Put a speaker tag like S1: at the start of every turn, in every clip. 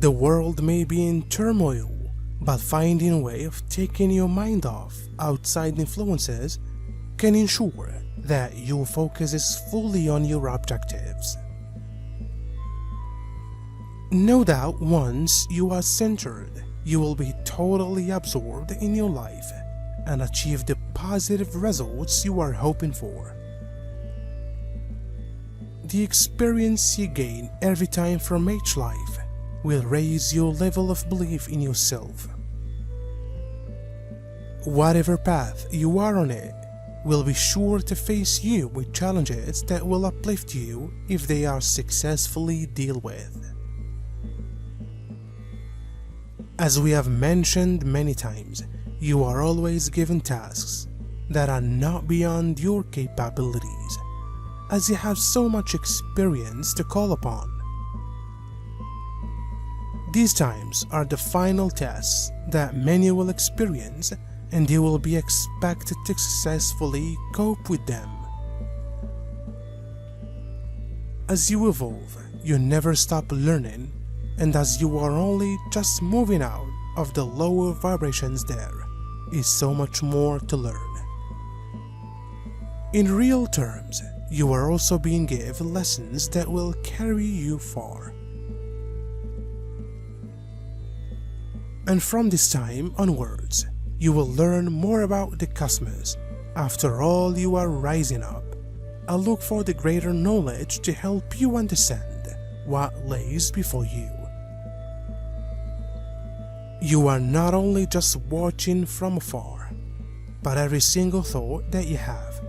S1: The world may be in turmoil, but finding a way of taking your mind off outside influences can ensure that your focus is fully on your objectives. No doubt once you are centered, you will be totally absorbed in your life and achieve the positive results you are hoping for. The experience you gain every time from each life will raise your level of belief in yourself. Whatever path you are on it will be sure to face you with challenges that will uplift you if they are successfully dealt with. As we have mentioned many times, you are always given tasks that are not beyond your capabilities, as you have so much experience to call upon. These times are the final tests that many will experience, and you will be expected to successfully cope with them. As you evolve, you never stop learning, and as you are only just moving out of the lower vibrations, there is so much more to learn. In real terms, you are also being given lessons that will carry you far. And from this time onwards, you will learn more about the cosmos. After all, you are rising up. I look for the greater knowledge to help you understand what lays before you. You are not only just watching from afar, but every single thought that you have,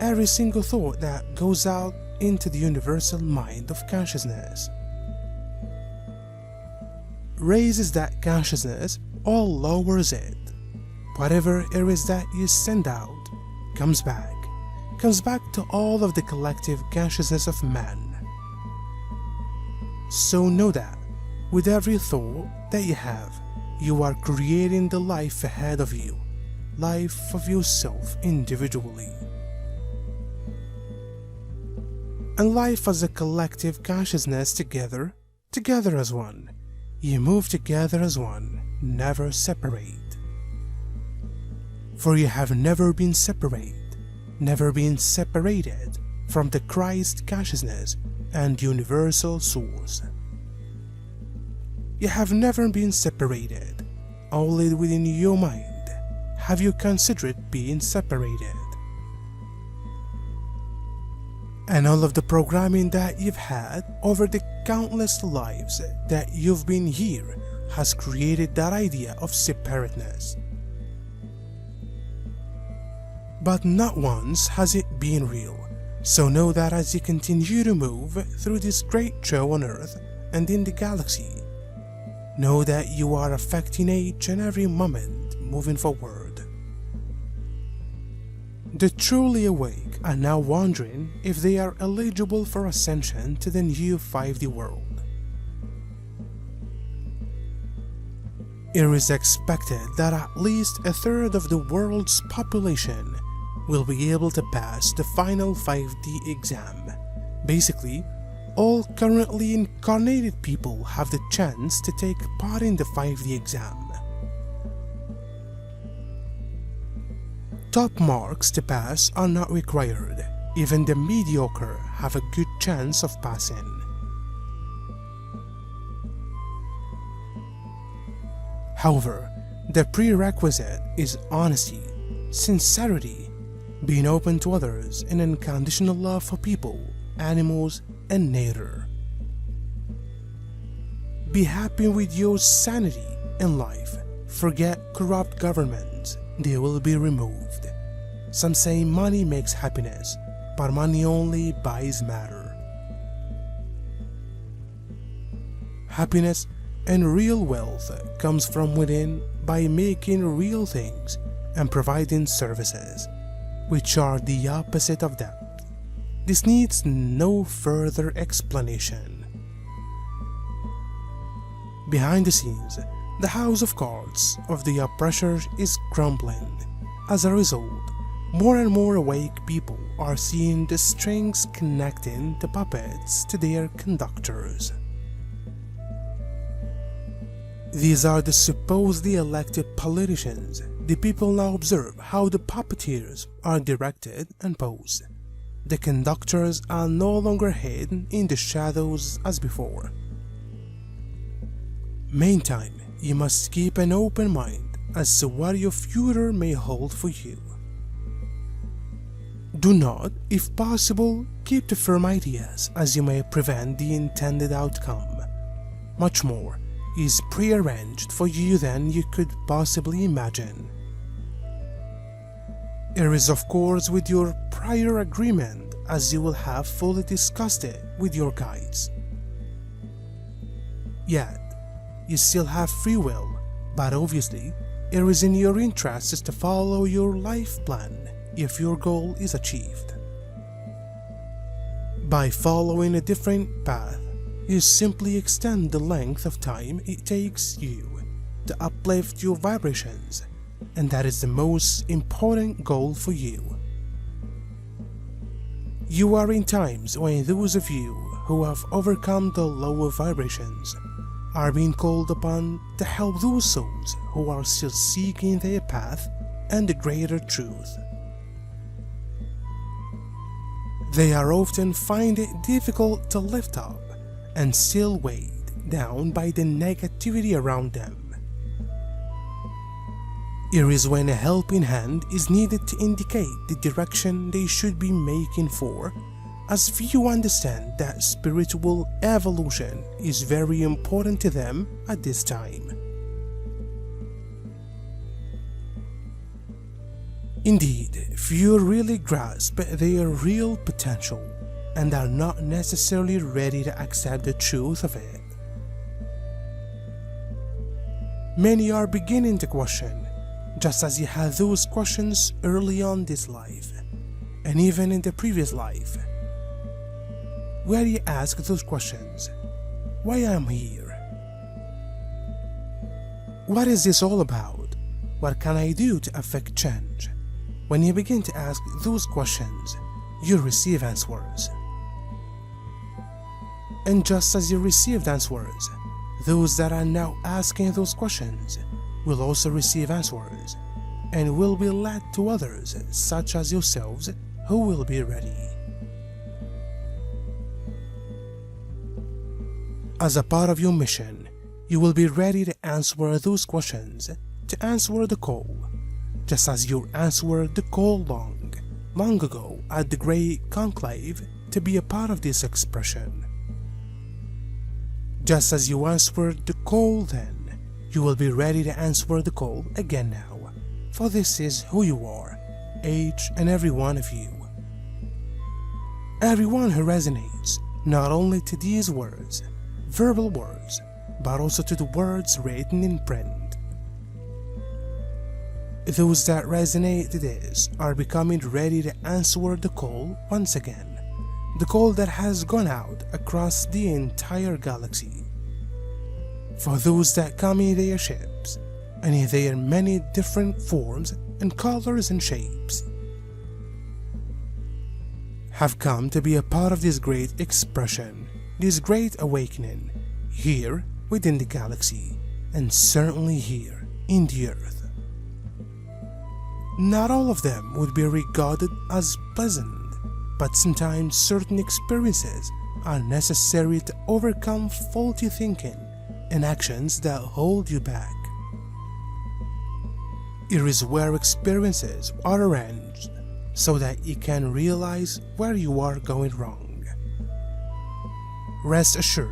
S1: every single thought that goes out into the universal mind of consciousness, raises that consciousness or lowers it. Whatever it is that you send out comes back to all of the collective consciousness of man. So know that with every thought that you have, you are creating the life ahead of you, life of yourself individually. And life as a collective consciousness together as one. You move together as one, never separate. For you have never been separated from the Christ consciousness and universal source. You have never been separated, only within your mind have you considered being separated. And all of the programming that you've had over the countless lives that you've been here has created that idea of separateness. But not once has it been real, so know that as you continue to move through this great show on Earth and in the galaxy, know that you are affecting each and every moment moving forward. The truly awake are now wondering if they are eligible for ascension to the new 5D world. It is expected that at least a third of the world's population will be able to pass the final 5D exam. Basically, all currently incarnated people have the chance to take part in the 5D exam. Top marks to pass are not required. Even the mediocre have a good chance of passing. However, the prerequisite is honesty, sincerity, being open to others, and unconditional love for people, animals, and nature. Be happy with your sanity in life. Forget corrupt governments. They will be removed. Some say money makes happiness, but money only buys matter. Happiness and real wealth comes from within by making real things and providing services, which are the opposite of depth. This needs no further explanation. Behind the scenes, the house of cards of the oppressor is crumbling. As a result, more and more awake people are seeing the strings connecting the puppets to their conductors. These are the supposedly elected politicians. The people now observe how the puppeteers are directed and posed. The conductors are no longer hidden in the shadows as before. Meantime, you must keep an open mind as to what your future may hold for you. Do not, if possible, keep to firm ideas as you may prevent the intended outcome. Much more is prearranged for you than you could possibly imagine. It is of course with your prior agreement, as you will have fully discussed it with your guides. Yet, you still have free will, but obviously, it is in your interests to follow your life plan if your goal is achieved. By following a different path, you simply extend the length of time it takes you to uplift your vibrations, and that is the most important goal for you. You are in times when those of you who have overcome the lower vibrations are being called upon to help those souls who are still seeking their path and the greater truth. They are often find it difficult to lift up and still weighed down by the negativity around them. It is when a helping hand is needed to indicate the direction they should be making for, as few understand that spiritual evolution is very important to them at this time. Indeed, few really grasp their real potential and are not necessarily ready to accept the truth of it. Many are beginning to question, just as you had those questions early on this life, and even in the previous life, where you ask those questions: why am I here? What is this all about? What can I do to affect change? When you begin to ask those questions, you receive answers. And just as you received answers, those that are now asking those questions will also receive answers, and will be led to others such as yourselves who will be ready. As a part of your mission, you will be ready to answer those questions, to answer the call, just as you answered the call long ago at the Great Conclave to be a part of this expression. Just as you answered the call then, you will be ready to answer the call again now, for this is who you are, each and every one of you. Everyone who resonates not only to these words, verbal words, but also to the words written in print. Those that resonate to this are becoming ready to answer the call once again, the call that has gone out across the entire galaxy. For those that come in their ships, and in their many different forms and colors and shapes, have come to be a part of this great expression, this great awakening, here within the galaxy, and certainly here in the earth. Not all of them would be regarded as pleasant, but sometimes certain experiences are necessary to overcome faulty thinking and actions that hold you back. It is where experiences are arranged so that you can realize where you are going wrong. Rest assured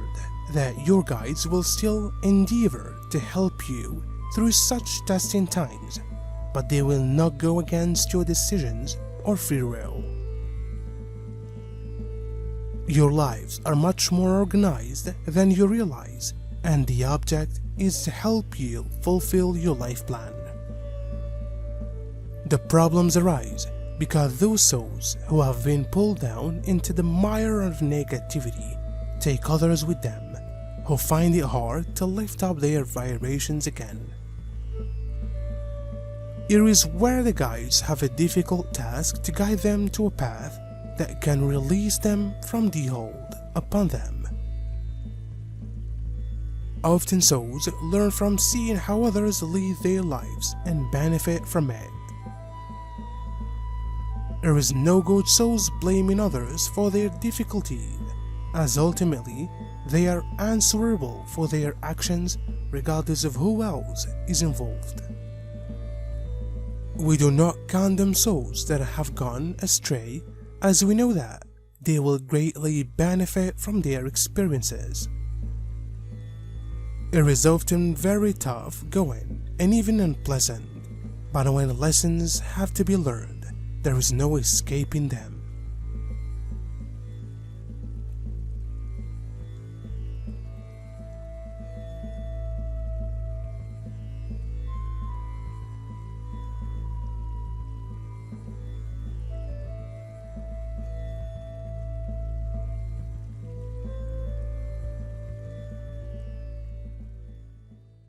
S1: that your guides will still endeavor to help you through such testing times, but they will not go against your decisions or free will. Your lives are much more organized than you realize, and the object is to help you fulfill your life plan. The problems arise because those souls who have been pulled down into the mire of negativity take others with them, who find it hard to lift up their vibrations again. It is where the guides have a difficult task to guide them to a path that can release them from the hold upon them. Often souls learn from seeing how others lead their lives and benefit from it. There is no good souls blaming others for their difficulties, as ultimately they are answerable for their actions regardless of who else is involved. We do not condemn souls that have gone astray, as we know that they will greatly benefit from their experiences. It is often very tough going and even unpleasant, but when lessons have to be learned, there is no escaping them.